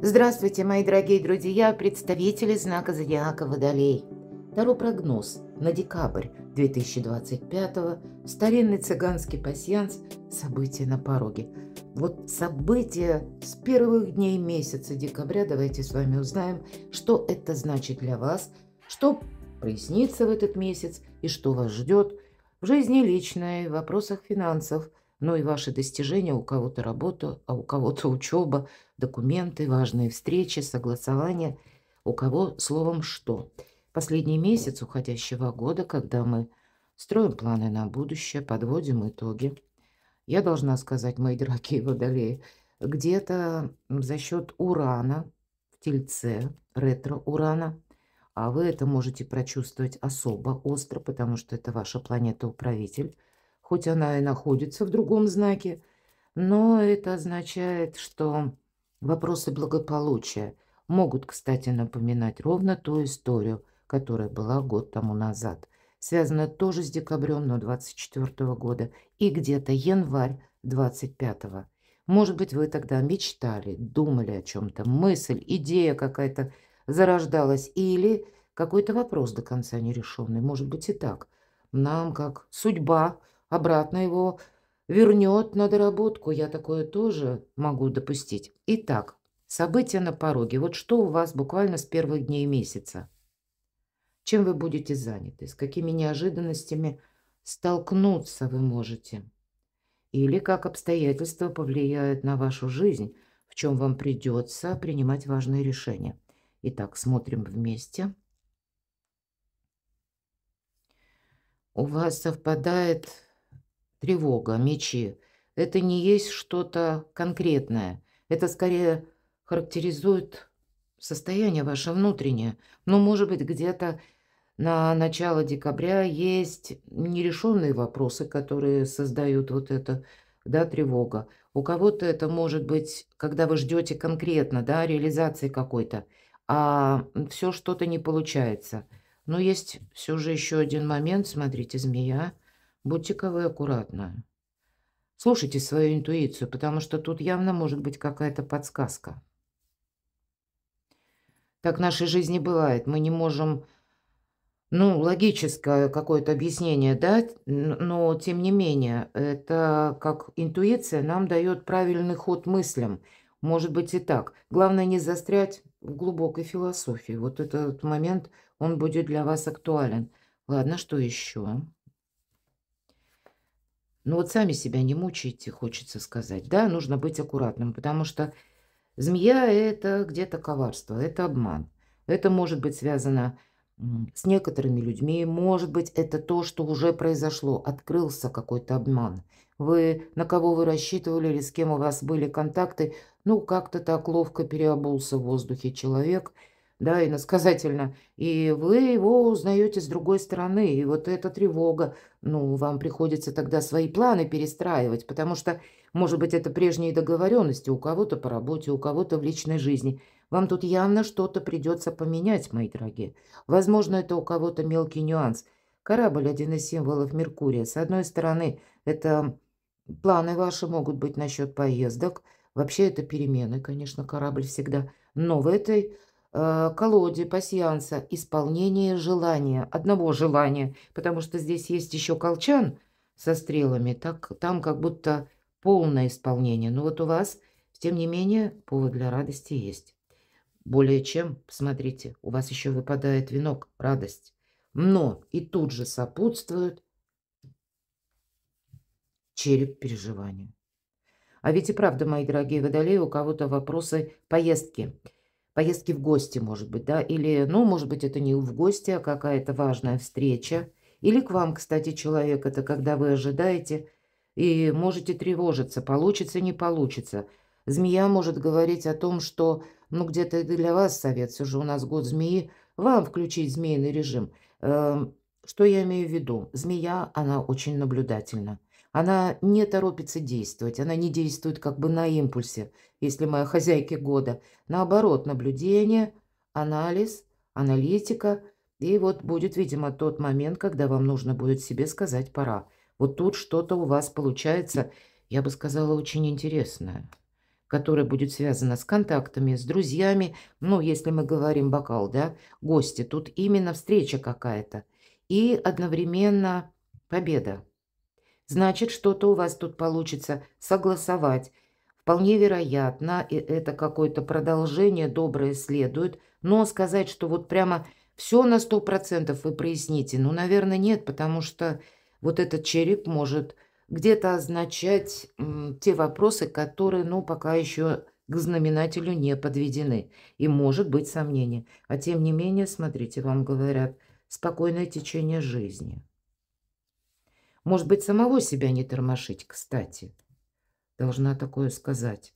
Здравствуйте, мои дорогие друзья, представители знака зодиака Водолей. Таро прогноз на декабрь 2025, старинный цыганский пасьянс, события на пороге. Вот события с первых дней месяца декабря, давайте с вами узнаем, что это значит для вас, что прояснится в этот месяц и что вас ждет в жизни личной, в вопросах финансов, ну и ваши достижения, у кого-то работа, а у кого-то учеба, документы, важные встречи, согласования, у кого словом что. Последний месяц уходящего года, когда мы строим планы на будущее, подводим итоги. Я должна сказать, мои дорогие водолеи, где-то за счет Урана в Тельце, ретро-Урана, а вы это можете прочувствовать особо остро, потому что это ваша планета-управитель, хоть она и находится в другом знаке, но это означает, что вопросы благополучия могут, кстати, напоминать ровно ту историю, которая была год тому назад. Связана тоже с декабрем, но 24 года и где-то январь 25-го. Может быть, вы тогда мечтали, думали о чем-то, мысль, идея какая-то зарождалась или какой-то вопрос до конца нерешенный. Может быть и так. Нам, как судьба, обратно его вернет на доработку. Я такое тоже могу допустить. Итак, события на пороге. Вот что у вас буквально с первых дней месяца? Чем вы будете заняты? С какими неожиданностями столкнуться вы можете? Или как обстоятельства повлияют на вашу жизнь, в чем вам придется принимать важные решения? Итак, смотрим вместе. У вас совпадает тревога, мечи. Это не есть что-то конкретное. Это скорее характеризует состояние ваше внутреннее. Но, может быть, где-то на начало декабря есть нерешенные вопросы, которые создают вот это, да, тревога. У кого-то это может быть, когда вы ждете конкретно, да, реализации какой-то, а все что-то не получается. Но есть все же еще один момент. Смотрите, змея. Будьте-ка вы аккуратны. Слушайте свою интуицию, потому что тут явно может быть какая-то подсказка. Так в нашей жизни бывает. Мы не можем, ну, логическое какое-то объяснение дать, но тем не менее, это как интуиция нам дает правильный ход мыслям. Может быть и так. Главное не застрять в глубокой философии. Вот этот момент, он будет для вас актуален. Ладно, что еще? Ну вот сами себя не мучайте, хочется сказать. Да, нужно быть аккуратным, потому что змея – это где-то коварство, это обман. Это может быть связано с некоторыми людьми, может быть, это то, что уже произошло, открылся какой-то обман. Вы, на кого вы рассчитывали или с кем у вас были контакты, ну, как-то так ловко переобулся в воздухе человек, да, иносказательно, и вы его узнаете с другой стороны, и вот эта тревога, ну, вам приходится тогда свои планы перестраивать, потому что может быть, это прежние договоренности у кого-то по работе, у кого-то в личной жизни. Вам тут явно что-то придется поменять, мои дорогие. Возможно, это у кого-то мелкий нюанс. Корабль – один из символов Меркурия. С одной стороны, это планы ваши могут быть насчет поездок. Вообще, это перемены, конечно, корабль всегда. Но в этой колоде пасьянса исполнение желания, одного желания, потому что здесь есть еще колчан со стрелами, так, там как будто полное исполнение. Но вот у вас, тем не менее, повод для радости есть. Более чем, посмотрите, у вас еще выпадает венок, радость. Но и тут же сопутствует череп переживания. А ведь и правда, мои дорогие водолеи, у кого-то вопросы поездки. Поездки в гости, может быть, да? Или, ну, может быть, это не в гости, а какая-то важная встреча. Или к вам, кстати, человек, это когда вы ожидаете и можете тревожиться, получится, не получится. Змея может говорить о том, что, ну, где-то это для вас совет, все же у нас год змеи, вам включить змеиный режим. Что я имею в виду? Змея, она очень наблюдательна. Она не торопится действовать, она не действует как бы на импульсе, если мы о хозяйке года. Наоборот, наблюдение, анализ, аналитика. И вот будет, видимо, тот момент, когда вам нужно будет себе сказать «пора». Вот тут что-то у вас получается, я бы сказала, очень интересное. которое будет связано с контактами, с друзьями. Ну, если мы говорим бокал, да, гости, тут именно встреча какая-то. И одновременно победа. Значит, что-то у вас тут получится согласовать. Вполне вероятно, и это какое-то продолжение доброе следует. Но сказать, что вот прямо все на 100% вы проясните, ну, наверное, нет, потому что вот этот череп может где-то означать те вопросы, которые, ну, пока еще к знаменателю не подведены. И может быть сомнение. А тем не менее, смотрите, вам говорят, спокойное течение жизни. Может быть, самого себя не тормошить, кстати. Должна такое сказать.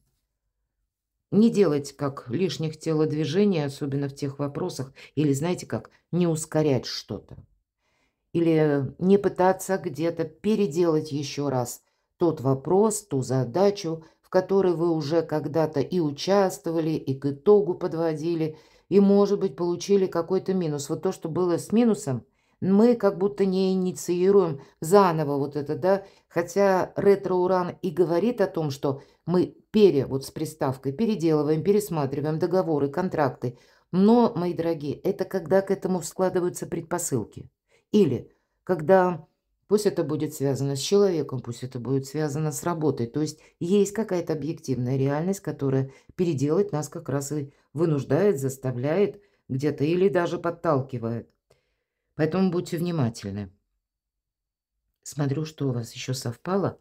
Не делать как лишних телодвижений, особенно в тех вопросах, или, знаете как, не ускорять что-то. Или не пытаться где-то переделать еще раз тот вопрос, ту задачу, в которой вы уже когда-то и участвовали, и к итогу подводили, и, может быть, получили какой-то минус. Вот то, что было с минусом, мы как будто не инициируем заново вот это, да, хотя ретро-уран и говорит о том, что мы вот с приставкой переделываем, пересматриваем договоры, контракты. Но, мои дорогие, это когда к этому складываются предпосылки. Или когда пусть это будет связано с человеком, пусть это будет связано с работой. То есть есть какая-то объективная реальность, которая переделать нас как раз и вынуждает, заставляет где-то или даже подталкивает. Поэтому будьте внимательны. Смотрю, что у вас еще совпало.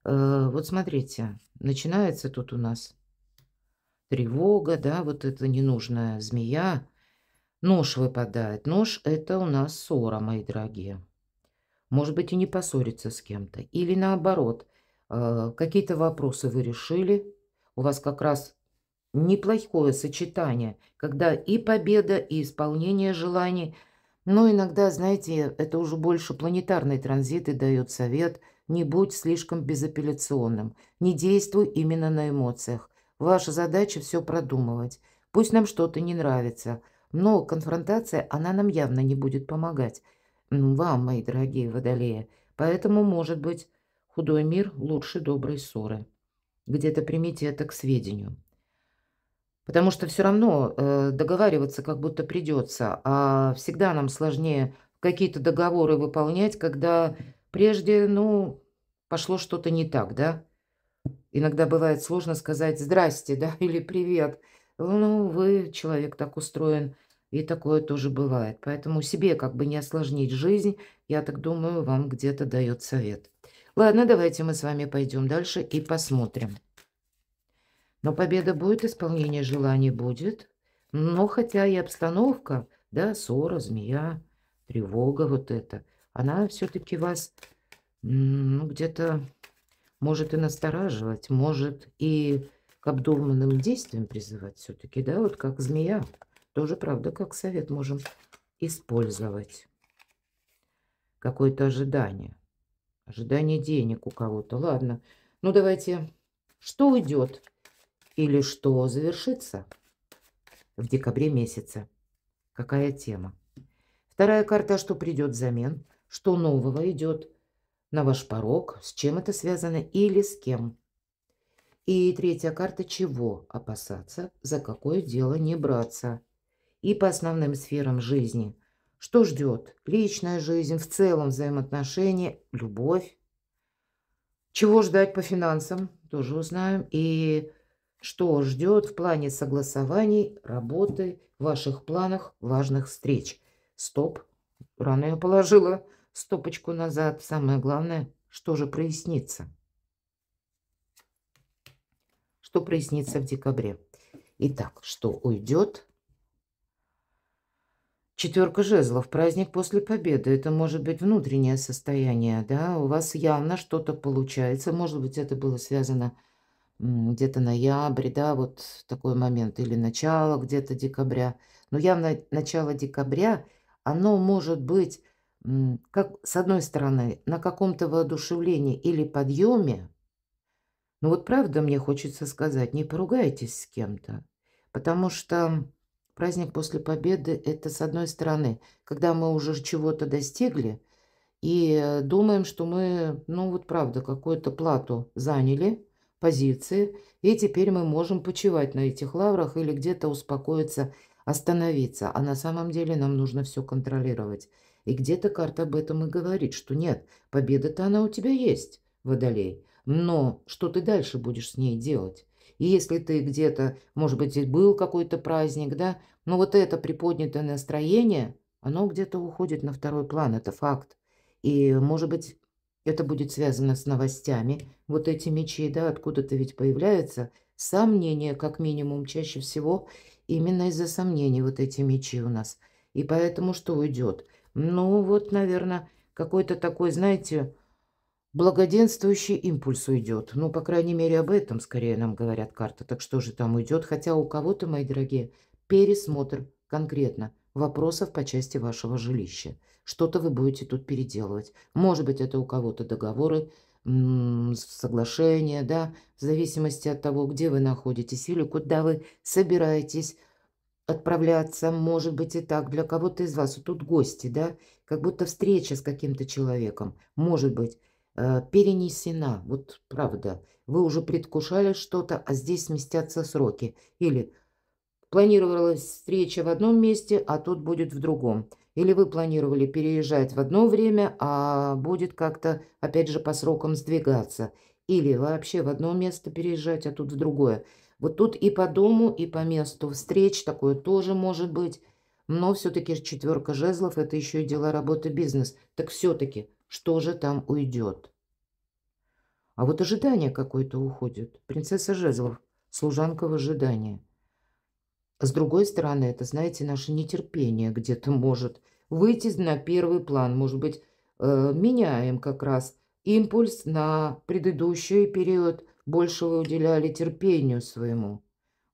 Вот смотрите, начинается тут у нас тревога, да, вот эта ненужная змея. Нож выпадает. Нож – это у нас ссора, мои дорогие. Может быть, и не поссориться с кем-то. Или наоборот, какие-то вопросы вы решили. У вас как раз неплохое сочетание, когда и победа, и исполнение желаний. Но иногда, знаете, это уже больше планетарный транзит и дает совет. Не будь слишком безапелляционным. Не действуй именно на эмоциях. Ваша задача все продумывать. Пусть нам что-то не нравится, но конфронтация, она нам явно не будет помогать. Вам, мои дорогие водолеи. Поэтому, может быть, худой мир лучше доброй ссоры. Где-то примите это к сведению. Потому что все равно договариваться как будто придется, а всегда нам сложнее какие-то договоры выполнять, когда прежде, ну, пошло что-то не так, да? Иногда бывает сложно сказать «здрасте», да, или «привет». Ну, вы, человек так устроен, и такое тоже бывает. Поэтому себе как бы не осложнить жизнь, я так думаю, вам где-то дает совет. Ладно, давайте мы с вами пойдем дальше и посмотрим. Но победа будет, исполнение желаний будет. Но хотя и обстановка, да, ссора, змея, тревога вот эта, она все-таки вас ну, где-то может и настораживать, может и к обдуманным действиям призывать все-таки, да, вот как змея. Тоже, правда, как совет можем использовать. Какое-то ожидание. Ожидание денег у кого-то. Ладно, ну давайте, что уйдет? Или что завершится в декабре месяце? Какая тема? Вторая карта, что придет взамен, что нового идет на ваш порог, с чем это связано или с кем. И третья карта, чего опасаться, за какое дело не браться. И по основным сферам жизни, что ждет личная жизнь, в целом взаимоотношения, любовь. Чего ждать по финансам, тоже узнаем. И что ждет в плане согласований, работы, в ваших планах, важных встреч. Стоп. Рано я положила стопочку назад. Самое главное, что же прояснится. Что прояснится в декабре. Итак, что уйдет? Четверка жезлов. Праздник после победы. Это может быть внутреннее состояние. Да? У вас явно что-то получается. Может быть, это было связано где-то ноябрь, да, вот такой момент, или начало где-то декабря. Но явно начало декабря, оно может быть, как, с одной стороны, на каком-то воодушевлении или подъеме. Но вот правда мне хочется сказать, не поругайтесь с кем-то, потому что праздник после победы – это, с одной стороны, когда мы уже чего-то достигли и думаем, что мы, ну вот правда, какую-то плату заняли, позиции, и теперь мы можем почивать на этих лаврах или где-то успокоиться, остановиться. А на самом деле нам нужно все контролировать. И где-то карта об этом и говорит, что нет, победа-то она у тебя есть, Водолей. Но что ты дальше будешь с ней делать? И если ты где-то, может быть, и был какой-то праздник, да, но вот это приподнятое настроение, оно где-то уходит на второй план, это факт. И, может быть, это будет связано с новостями. Вот эти мечи, да, откуда-то ведь появляются сомнения, как минимум, чаще всего именно из-за сомнений вот эти мечи у нас. И поэтому что уйдет? Ну, вот, наверное, какой-то такой, знаете, благоденствующий импульс уйдет. Ну, по крайней мере, об этом скорее нам говорят карты. Так что же там уйдет? Хотя у кого-то, мои дорогие, пересмотр конкретно вопросов по части вашего жилища. Что-то вы будете тут переделывать. Может быть, это у кого-то договоры, соглашения, да, в зависимости от того, где вы находитесь или куда вы собираетесь отправляться. Может быть и так. Для кого-то из вас. Вот тут гости, да, как будто встреча с каким-то человеком. Может быть перенесена. Вот правда. Вы уже предвкушали что-то, а здесь сместятся сроки. Или планировалась встреча в одном месте, а тут будет в другом. Или вы планировали переезжать в одно время, а будет как-то, опять же, по срокам сдвигаться. Или вообще в одно место переезжать, а тут в другое. Вот тут и по дому, и по месту встреч такое тоже может быть. Но все-таки четверка жезлов– это еще и дела, работы, бизнес. Так все-таки, что же там уйдет? А вот ожидание какое-то уходит. Принцесса жезлов, служанка в ожидании. С другой стороны, это, знаете, наше нетерпение где-то может выйти на первый план. Может быть, меняем как раз импульс на предыдущий период. Больше вы уделяли терпению своему.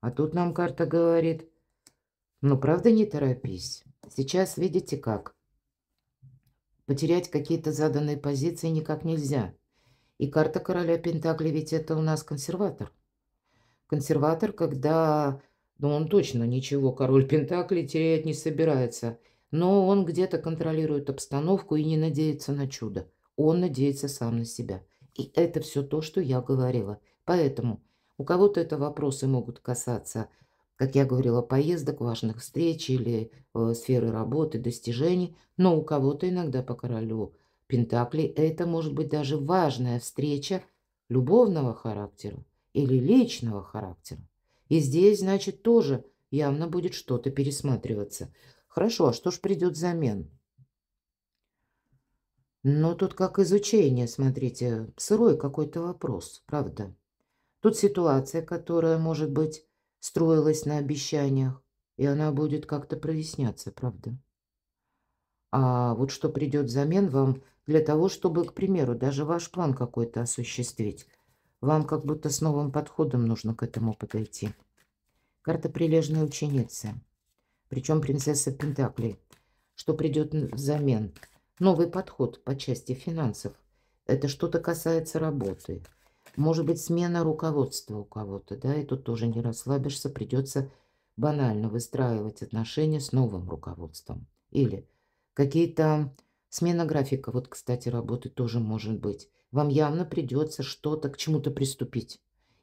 А тут нам карта говорит, ну, правда, не торопись. Сейчас видите как. Потерять какие-то заданные позиции никак нельзя. И карта короля Пентаклей, ведь это у нас консерватор. Консерватор, когда, ну, он точно ничего, король Пентаклей, терять не собирается. Но он где-то контролирует обстановку и не надеется на чудо. Он надеется сам на себя. И это все то, что я говорила. Поэтому у кого-то это вопросы могут касаться, как я говорила, поездок, важных встреч или сферы работы, достижений. Но у кого-то иногда по королю Пентаклей это может быть даже важная встреча любовного характера или личного характера. И здесь, значит, тоже явно будет что-то пересматриваться. Хорошо, а что ж придет взамен? Ну, тут как изучение, смотрите, сырой какой-то вопрос, правда. Тут ситуация, которая, может быть, строилась на обещаниях, и она будет как-то проясняться, правда. А вот что придет взамен вам для того, чтобы, к примеру, даже ваш план какой-то осуществить. Вам как будто с новым подходом нужно к этому подойти. Карта прилежной ученицы, причем принцесса Пентаклей. Что придет взамен? Новый подход по части финансов. Это что-то касается работы. Может быть, смена руководства у кого-то, да, и тут тоже не расслабишься, придется банально выстраивать отношения с новым руководством. Или какие-то смена графика, вот, кстати, работы тоже может быть. Вам явно придется что-то к чему-то приступить.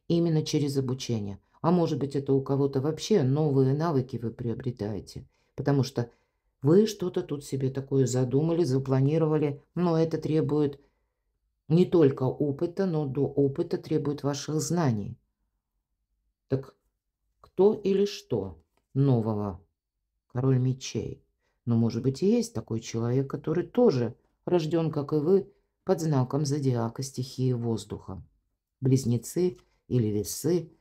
Именно через обучение. А может быть, это у кого-то вообще новые навыки вы приобретаете. Потому что вы что-то тут себе такое задумали, запланировали. Но это требует не только опыта, но до опыта требует ваших знаний. Так кто или что нового? Король мечей. Но, может быть, и есть такой человек, который тоже рожден, как и вы, под знаком зодиака стихии воздуха. Близнецы или весы,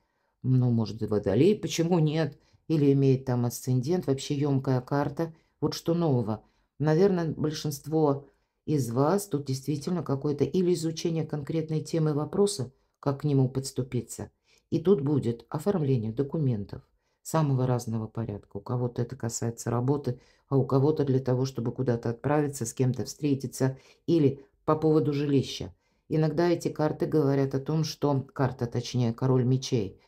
ну, может, и водолей, почему нет? Или имеет там асцендент, вообще емкая карта. Вот что нового. Наверное, большинство из вас тут действительно какое-то или изучение конкретной темы вопроса, как к нему подступиться. И тут будет оформление документов самого разного порядка. У кого-то это касается работы, а у кого-то для того, чтобы куда-то отправиться, с кем-то встретиться или по поводу жилища. Иногда эти карты говорят о том, что карта, точнее, король мечей,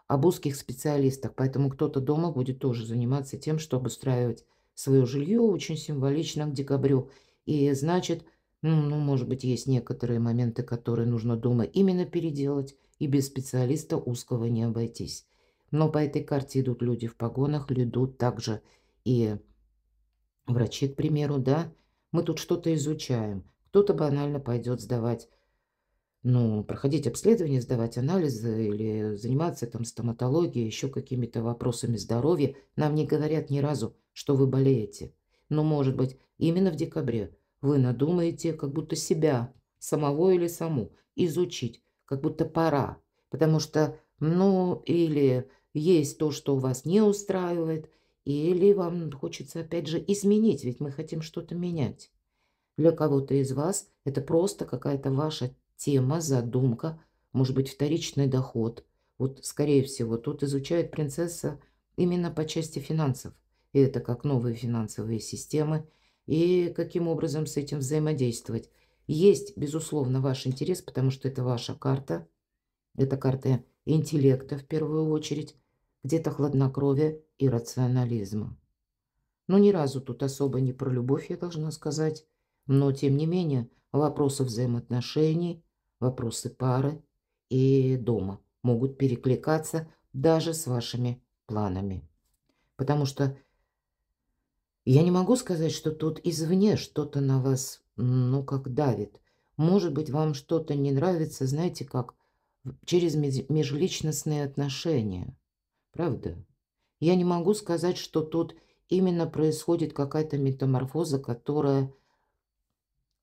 об узких специалистах, поэтому кто-то дома будет тоже заниматься тем, чтобы устраивать свое жилье, очень символично к декабрю. И значит, ну, может быть, есть некоторые моменты, которые нужно дома именно переделать, и без специалиста узкого не обойтись. Но по этой карте идут люди в погонах, идут также и врачи, к примеру, да. Мы тут что-то изучаем. Кто-то банально пойдет сдавать, ну, проходить обследование, сдавать анализы или заниматься там стоматологией, еще какими-то вопросами здоровья. Нам не говорят ни разу, что вы болеете. Но, может быть, именно в декабре вы надумаете как будто себя, самого или саму, изучить, как будто пора. Потому что, ну, или есть то, что вас не устраивает, или вам хочется, опять же, изменить, ведь мы хотим что-то менять. Для кого-то из вас это просто какая-то ваша тема, задумка, может быть, вторичный доход. Вот, скорее всего, тут изучает принцесса именно по части финансов. И это как новые финансовые системы, и каким образом с этим взаимодействовать. Есть, безусловно, ваш интерес, потому что это ваша карта. Это карта интеллекта в первую очередь, где-то хладнокровия и рационализма. Ну, ни разу тут особо не про любовь, я должна сказать. Но, тем не менее, вопросы взаимоотношений, вопросы пары и дома могут перекликаться даже с вашими планами. Потому что я не могу сказать, что тут извне что-то на вас, ну, как давит. Может быть, вам что-то не нравится, знаете, как через межличностные отношения. Правда? Я не могу сказать, что тут именно происходит какая-то метаморфоза, которая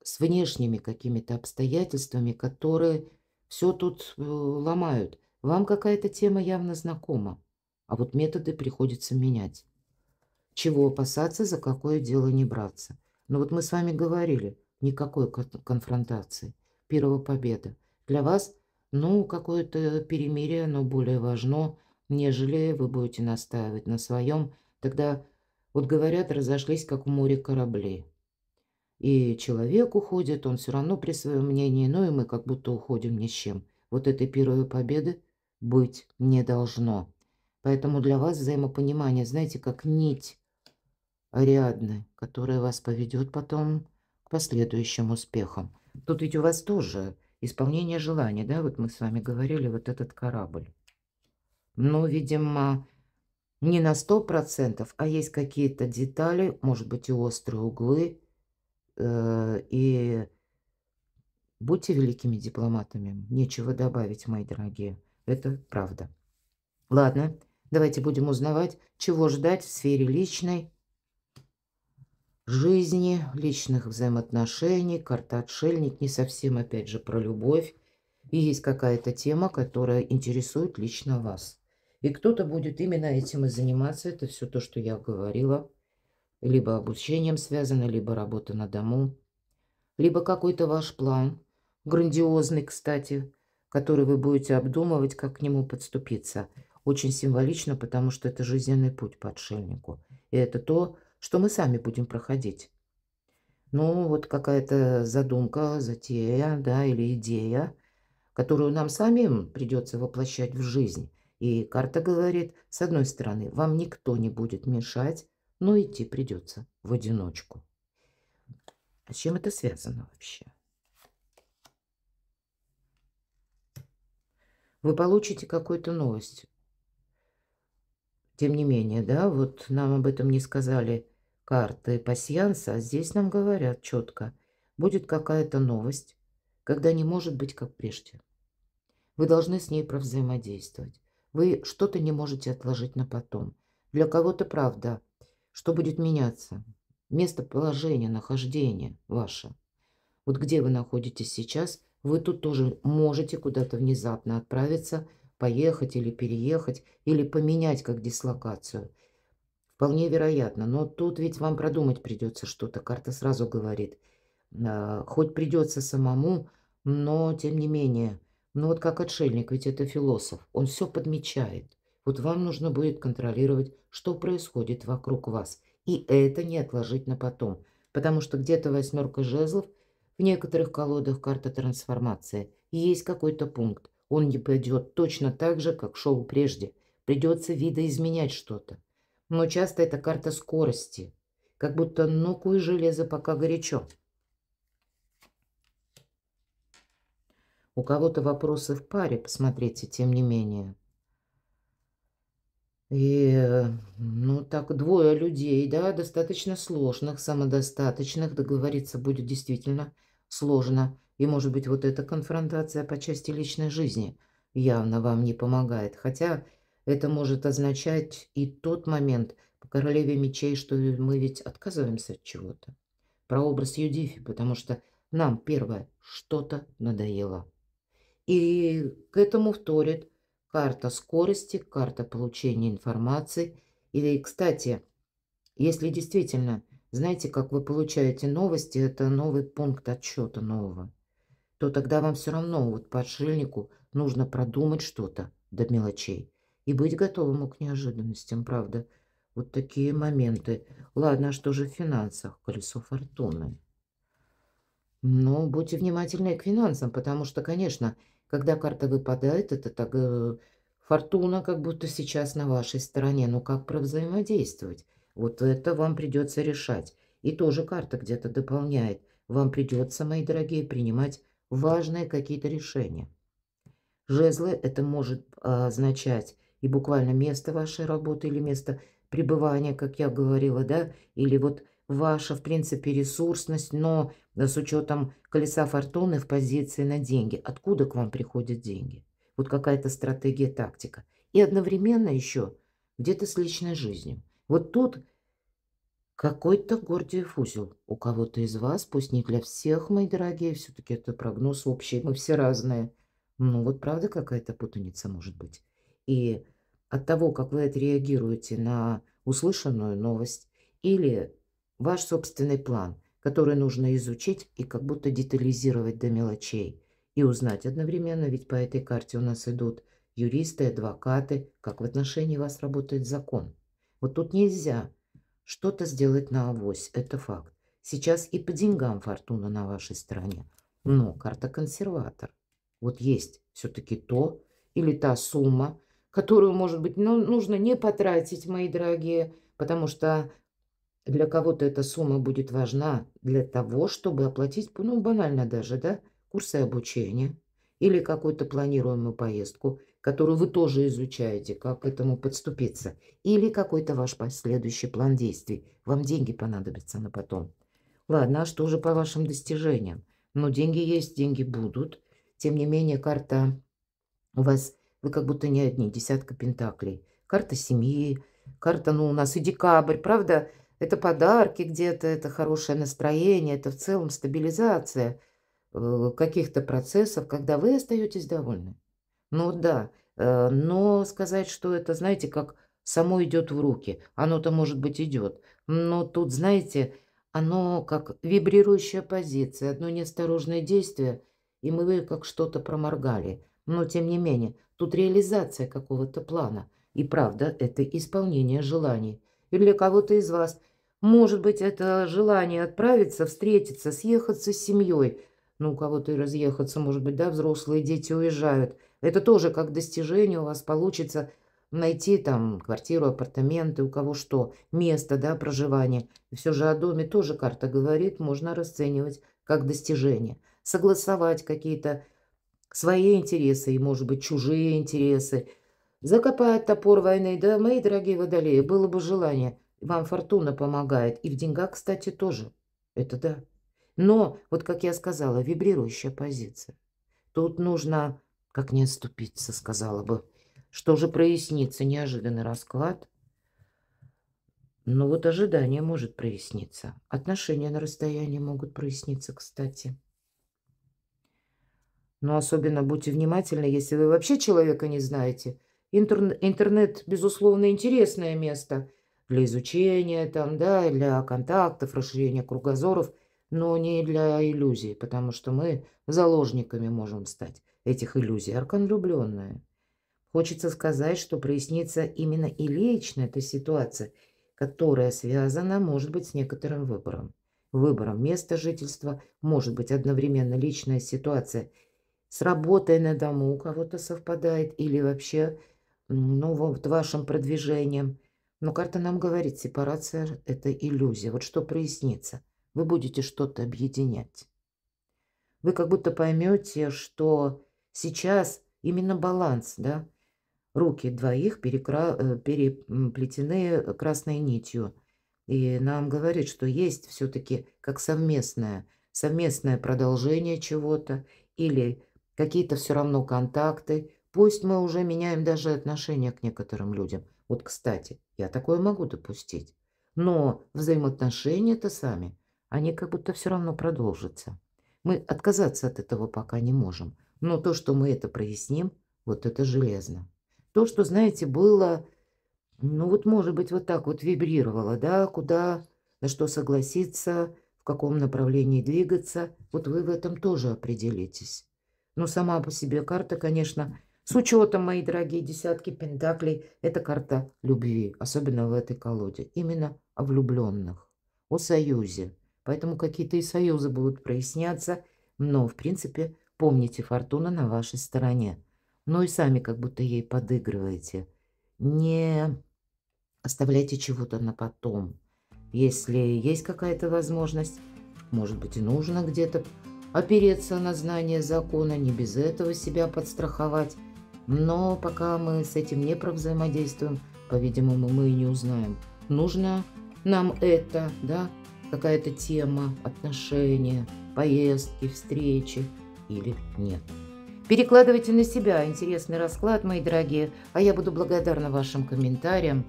с внешними какими-то обстоятельствами, которые все тут ломают. Вам какая-то тема явно знакома, а вот методы приходится менять. Чего опасаться, за какое дело не браться. Но вот мы с вами говорили, никакой конфронтации, первая победа. Для вас, ну, какое-то перемирие, оно более важно, нежели вы будете настаивать на своем. Тогда, вот говорят, разошлись, как в море корабли. И человек уходит, он все равно при своем мнении, ну и мы как будто уходим ни с чем. Вот этой первой победы быть не должно. Поэтому для вас взаимопонимание, знаете, как нить Ариадны, которая вас поведет потом к последующим успехам. Тут ведь у вас тоже исполнение желаний, да? Вот мы с вами говорили, вот этот корабль. Но, видимо, не на 100%, а есть какие-то детали, может быть, и острые углы. И будьте великими дипломатами. Нечего добавить, мои дорогие. Это правда. Ладно, давайте будем узнавать, чего ждать в сфере личной жизни, личных взаимоотношений. Карта «Отшельник» не совсем, опять же, про любовь. И есть какая-то тема, которая интересует лично вас. И кто-то будет именно этим и заниматься. Это все то, что я говорила. Либо обучением связано, либо работа на дому, либо какой-то ваш план, грандиозный, кстати, который вы будете обдумывать, как к нему подступиться. Очень символично, потому что это жизненный путь по отшельнику. И это то, что мы сами будем проходить. Ну, вот какая-то задумка, затея, да, или идея, которую нам самим придется воплощать в жизнь. И карта говорит, с одной стороны, вам никто не будет мешать, но идти придется в одиночку. А с чем это связано вообще? Вы получите какую-то новость. Тем не менее, да, вот нам об этом не сказали карты пасьянса, а здесь нам говорят четко, будет какая-то новость, когда не может быть как прежде. Вы должны с ней провзаимодействовать. Вы что-то не можете отложить на потом. Для кого-то правда, что будет меняться. Местоположение, нахождение ваше. Вот где вы находитесь сейчас, вы тут тоже можете куда-то внезапно отправиться, поехать или переехать, или поменять как дислокацию. Вполне вероятно, но тут ведь вам продумать придется что-то. Карта сразу говорит, хоть придется самому, но тем не менее. Ну вот как отшельник, ведь это философ, он все подмечает. Вот вам нужно будет контролировать, что происходит вокруг вас. И это не отложить на потом. Потому что где-то восьмерка жезлов, в некоторых колодах карта трансформации. И есть какой-то пункт. Он не пойдет точно так же, как шел прежде. Придется видоизменять что-то. Но часто это карта скорости. Как будто ну куй железо, пока горячо. У кого-то вопросы в паре, посмотрите, тем не менее. Ну, так, двое людей, да, достаточно сложных, самодостаточных. Договориться будет действительно сложно. И, может быть, вот эта конфронтация по части личной жизни явно вам не помогает. Хотя это может означать и тот момент по королеве мечей, что мы ведь отказываемся от чего-то. Прообраз Юдифи, потому что нам, первое, что-то надоело. И к этому вторит карта скорости, карта получения информации. И, кстати, если действительно, знаете, как вы получаете новости, это новый пункт отсчета нового, то тогда вам все равно, вот по отшельнику, нужно продумать что-то до мелочей и быть готовым к неожиданностям, правда. Вот такие моменты. Ладно, а что же в финансах? Колесо фортуны. Ну, будьте внимательны к финансам, потому что, конечно, когда карта выпадает, это так, фортуна как будто сейчас на вашей стороне. Но как взаимодействовать? Вот это вам придется решать. И тоже карта где-то дополняет. Вам придется, мои дорогие, принимать важные какие-то решения. Жезлы — это может означать и буквально место вашей работы или место пребывания, как я говорила, да, или вот ваша, в принципе, ресурсность, но с учетом колеса фортуны в позиции на деньги. Откуда к вам приходят деньги? Вот какая-то стратегия, тактика. И одновременно еще где-то с личной жизнью. Вот тут какой-то Гордиев узел у кого-то из вас, пусть не для всех, мои дорогие, все-таки это прогноз общий, мы все разные. Ну вот правда какая-то путаница может быть. И от того, как вы отреагируете на услышанную новость или ваш собственный план, который нужно изучить и как будто детализировать до мелочей и узнать одновременно, ведь по этой карте у нас идут юристы, адвокаты, как в отношении вас работает закон. Вот тут нельзя что-то сделать на авось, это факт. Сейчас и по деньгам фортуна на вашей стороне. Но карта консерватор. Вот есть все-таки то или та сумма, которую, может быть, нужно не потратить, мои дорогие, потому что для кого-то эта сумма будет важна для того, чтобы оплатить, ну, банально даже, да, курсы обучения или какую-то планируемую поездку, которую вы тоже изучаете, как к этому подступиться, или какой-то ваш последующий план действий. Вам деньги понадобятся на потом. Ладно, а что же по вашим достижениям? Ну, деньги есть, деньги будут. Тем не менее, карта у вас, вы как будто не одни, десятка пентаклей. Карта семьи, карта, ну, у нас и декабрь, правда? Это подарки где-то, это хорошее настроение, это в целом стабилизация каких-то процессов, когда вы остаетесь довольны. Ну да, но сказать, что это, знаете, как само идет в руки, оно-то, может быть, идет. Но тут, знаете, оно как вибрирующая позиция, одно неосторожное действие, и мы как что-то проморгали. Но, тем не менее, тут реализация какого-то плана. И правда, это исполнение желаний. И для кого-то из вас, может быть, это желание отправиться, встретиться, съехаться с семьей. Ну, у кого-то и разъехаться, может быть, да, взрослые дети уезжают. Это тоже как достижение у вас получится найти там квартиру, апартаменты, у кого что, место, да, проживания. И все же о доме тоже карта говорит, можно расценивать как достижение. Согласовать какие-то свои интересы и, может быть, чужие интересы. Закопать топор войны, да, мои дорогие водолеи, было бы желание. Вам фортуна помогает. И в деньгах, кстати, тоже. Это да. Но, вот как я сказала, вибрирующая позиция. Тут нужно, как не отступиться, сказала бы. Что же прояснится? Неожиданный расклад. Но вот ожидание может проясниться. Отношения на расстоянии могут проясниться, кстати. Но особенно будьте внимательны, если вы вообще человека не знаете. Интернет, безусловно, интересное место для изучения, там, да, для контактов, расширения кругозоров, но не для иллюзий, потому что мы заложниками можем стать этих иллюзий. Аркан влюбленная. Хочется сказать, что прояснится именно и лично эта ситуация, которая связана, может быть, с некоторым выбором. Выбором места жительства, может быть, одновременно личная ситуация с работой на дому у кого-то совпадает или вообще, ну, вот вашим продвижением. Но карта нам говорит, сепарация — это иллюзия. Вот что прояснится? Вы будете что-то объединять. вы как будто поймете, что сейчас именно баланс, да, руки двоих переплетены красной нитью. И нам говорит, что есть все-таки как совместное продолжение чего-то или какие-то все равно контакты. Пусть мы уже меняем даже отношение к некоторым людям. Вот, кстати, я такое могу допустить. Но взаимоотношения-то сами, они как будто все равно продолжатся. Мы отказаться от этого пока не можем. Но то, что мы это проясним, вот это железно. То, что, знаете, было, ну вот, может быть, вот так вот вибрировало, да, куда, на что согласиться, в каком направлении двигаться, вот вы в этом тоже определитесь. Но сама по себе карта, конечно, с учетом, мои дорогие, десятки пентаклей, это карта любви, особенно в этой колоде, именно о влюбленных, о союзе. Поэтому какие-то и союзы будут проясняться, но, в принципе, помните, фортуна на вашей стороне. Но и сами как будто ей подыгрываете. Не оставляйте чего-то на потом. Если есть какая-то возможность, может быть, и нужно где-то опереться на знание закона, не без этого себя подстраховать. Но пока мы с этим не провзаимодействуем, по-видимому, мы и не узнаем, нужно нам это, да, какая-то тема, отношения, поездки, встречи или нет. Перекладывайте на себя интересный расклад, мои дорогие, а я буду благодарна вашим комментариям.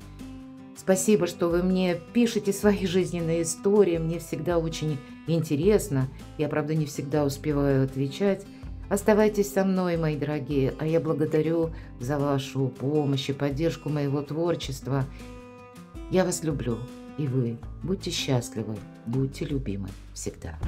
Спасибо, что вы мне пишете свои жизненные истории. Мне всегда очень интересно. Я, правда, не всегда успеваю отвечать. Оставайтесь со мной, мои дорогие, а я благодарю за вашу помощь и поддержку моего творчества. Я вас люблю, и вы будьте счастливы, будьте любимы всегда.